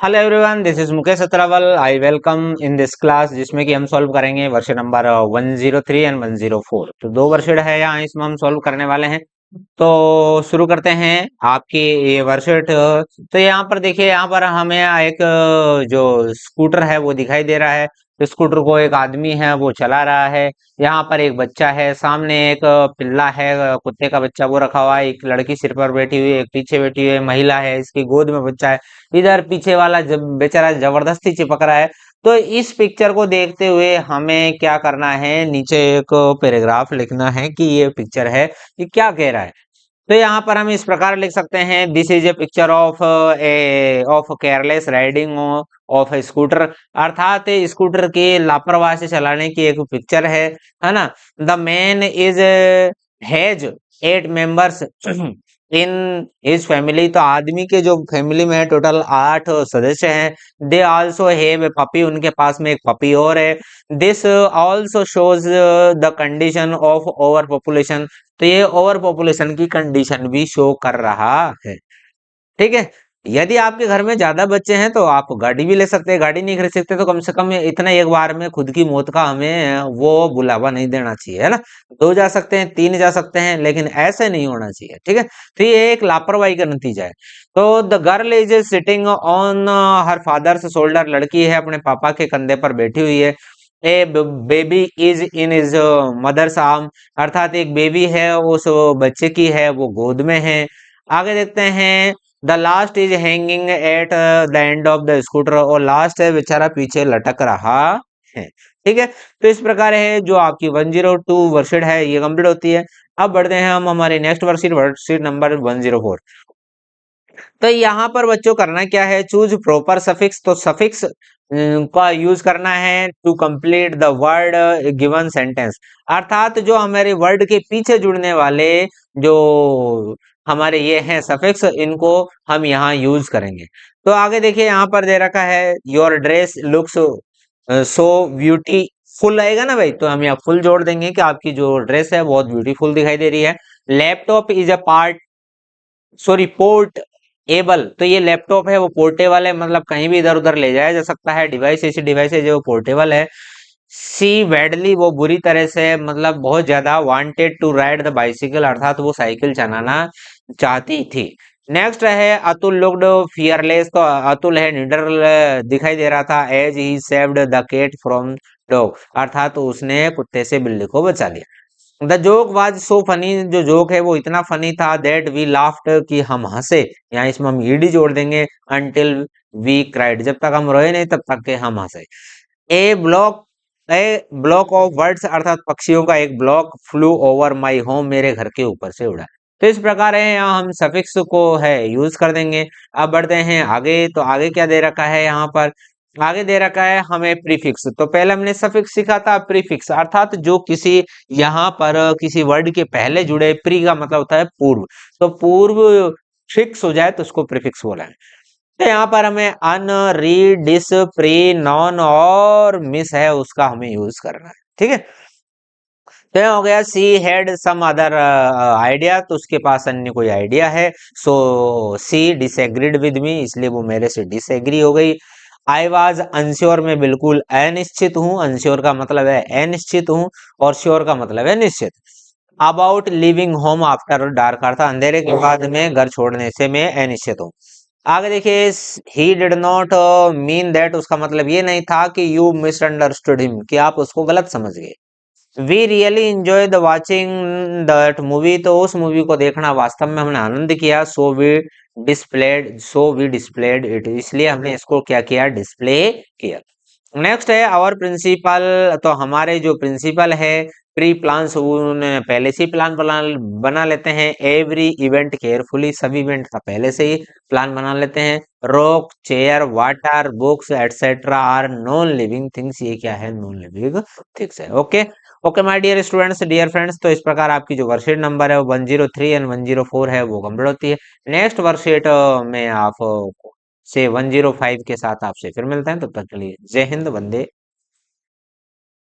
Hello everyone, this is Mukesh Atrawal. I welcome in this class जिसमें कि हम सॉल्व करेंगे वर्षन नंबर 103 एंड 104। तो दो वर्षन है यहाँ, इसमें हम सॉल्व करने वाले हैं। तो शुरू करते हैं आपकी ये वर्कशीट। तो यहाँ पर देखिए, यहाँ पर हमें एक जो स्कूटर है वो दिखाई दे रहा है। स्कूटर को एक आदमी है वो चला रहा है। यहाँ पर एक बच्चा है, सामने एक पिल्ला है, कुत्ते का बच्चा वो रखा हुआ है। एक लड़की सिर पर बैठी हुई है, एक पीछे बैठी हुई है, महिला है, इसकी गोद में बच्चा है। इधर पीछे वाला जब बेचारा जबरदस्ती चिपक रहा है। तो इस पिक्चर को देखते हुए हमें क्या करना है, नीचे एक पैराग्राफ लिखना है कि ये पिक्चर है ये क्या कह रहा है। तो यहाँ पर हम इस प्रकार लिख सकते हैं, this is a picture of careless riding of A scooter. अर्थात स्कूटर के लापरवाही से चलाने की एक पिक्चर है ना। The man is has 8 members in his family. तो आदमी के जो फैमिली में है टोटल 8 सदस्य हैं। They also have a puppy, उनके पास में एक पपी और है। This also shows the condition of over population. तो ये ओवर पॉपुलेशन की कंडीशन भी शो कर रहा है। ठीक है। यदि आपके घर में ज्यादा बच्चे हैं तो आप गाड़ी भी ले सकते हैं, गाड़ी नहीं खरीद सकते तो कम से कम इतना एक बार में खुद की मौत का हमें वो बुलावा नहीं देना चाहिए, है ना। दो जा सकते हैं, तीन जा सकते हैं, लेकिन ऐसे नहीं होना चाहिए। ठीक है। तो ये एक लापरवाही का नतीजा है। तो the girl is sitting on her father's shoulder. लड़की है अपने पापा के कंधे पर बैठी हुई है। A baby is in his mother's arm. अर्थात एक बेबी है, उस बच्चे की है वो गोद में है। आगे देखते हैं, the last is hanging at the end of the scooter. और लास्ट है बेचारा पीछे लटक रहा है। ठीक है। तो इस प्रकार है जो आपकी 102 वर्कशीट है ये कंप्लीट होती है। अब बढ़ते हैं हम हमारे नेक्स्ट वर्कशीट, वर्कशीट नंबर 104। तो यहाँ पर बच्चों करना क्या है, चूज प्रॉपर सफिक्स। तो सफिक्स का यूज करना है to complete the word given sentence. अर्थात जो हमारे वर्ड के पीछे जुड़ने वाले जो हमारे ये हैं सफिक्स, इनको हम यहाँ यूज करेंगे। तो आगे देखिए, यहाँ पर दे रखा है your dress looks so beautiful आएगा ना भाई, तो हम यहाँ फुल जोड़ देंगे कि आपकी जो ड्रेस है बहुत ब्यूटीफुल दिखाई दे रही है। Laptop is a part, sorry port able. तो ये लैपटॉप है वो पोर्टेबल है, मतलब कहीं भी इधर उधर ले जाया जा सकता है। डिवाइस ऐसी डिवाइस है जो पोर्टेबल है। सी बैडली, वो बुरी तरह से, मतलब बहुत ज्यादा। Wanted to ride the bicycle, अर्थात वो साइकिल चलाना चाहती थी। नेक्स्ट है अतुल लुक्ड फियरलेस। तो अतुल है निडर दिखाई दे रहा था। As he saved the cat from dog, अर्थात उसने कुत्ते से बिल्ली को बचा लिया। The joke was so funny, जो जोक है वो इतना फनी था। दैट वी लाफ्ड, कि हम हंसे। यहाँ इसमें हम ईडी जोड़ देंगे। अंटिल वी क्राइड, जब तक हम रोए नहीं तब तक के हम हंसे। A block a block of birds, अर्थात पक्षियों का एक block flew over my home, मेरे घर के ऊपर से उड़ा। तो इस प्रकार है यहाँ हम सफिक्स को है यूज कर देंगे। अब बढ़ते हैं आगे। तो आगे क्या दे रखा है यहाँ पर, आगे दे रखा है हमें प्रीफिक्स। तो पहले हमने सफिक्स सीखा था, प्रीफिक्स अर्थात जो किसी यहाँ पर किसी वर्ड के पहले जुड़े, प्री का मतलब होता है पूर्व। तो पूर्व फिक्स हो जाए तो उसको प्रीफिक्स बोला है। तो यहाँ पर हमें अन, री, डिस, प्री, नॉन और मिस है उसका हमें यूज करना है। ठीक है। तो यहाँ हो गया she had some other idea, तो उसके पास अन्य कोई आइडिया है। सो सी डिसएग्रीड विद मी, इसलिए वो मेरे से डिसएग्री हो गई। आई वॉज अनश्योर, मैं बिल्कुल अनिश्चित हूँ। अनश्योर का मतलब है अनिश्चित हूँ, और श्योर का मतलब है निश्चित। About living home after dark, अर्थात अंधेरे के बाद में घर छोड़ने से मैं अनिश्चित हूँ। आगे देखिए, he did not mean that, उसका मतलब ये नहीं था कि यू मिसअंडरस्टूड हिम, कि आप उसको गलत समझ गए। We really enjoy the watching that movie, तो उस मूवी को देखना वास्तव में हमने आनंद किया। सो वी डिस्प्लेड इट, इसलिए हमने इसको क्या किया, डिस्प्ले किया। नेक्स्ट है आवर प्रिंसिपल। तो हमारे जो प्रिंसिपल है, प्री प्लान्स, उन्होंने पहले से ही प्लान बना लेते हैं। एवरी इवेंट केयरफुली, सभी इवेंट का पहले से ही प्लान बना लेते हैं। Rock, chair, water, books etcetera are non living things, ये क्या है, नॉन लिविंग थिंग्स है। Okay. Okay my dear students, dear friends, तो इस प्रकार आपकी जो वर्कशीट नंबर है 103 एंड 104 है वो कंप्लीट होती है। नेक्स्ट वर्कशीट में आप से 105 के साथ आपसे फिर मिलते हैं। तब तक के लिए जय हिंद, वंदे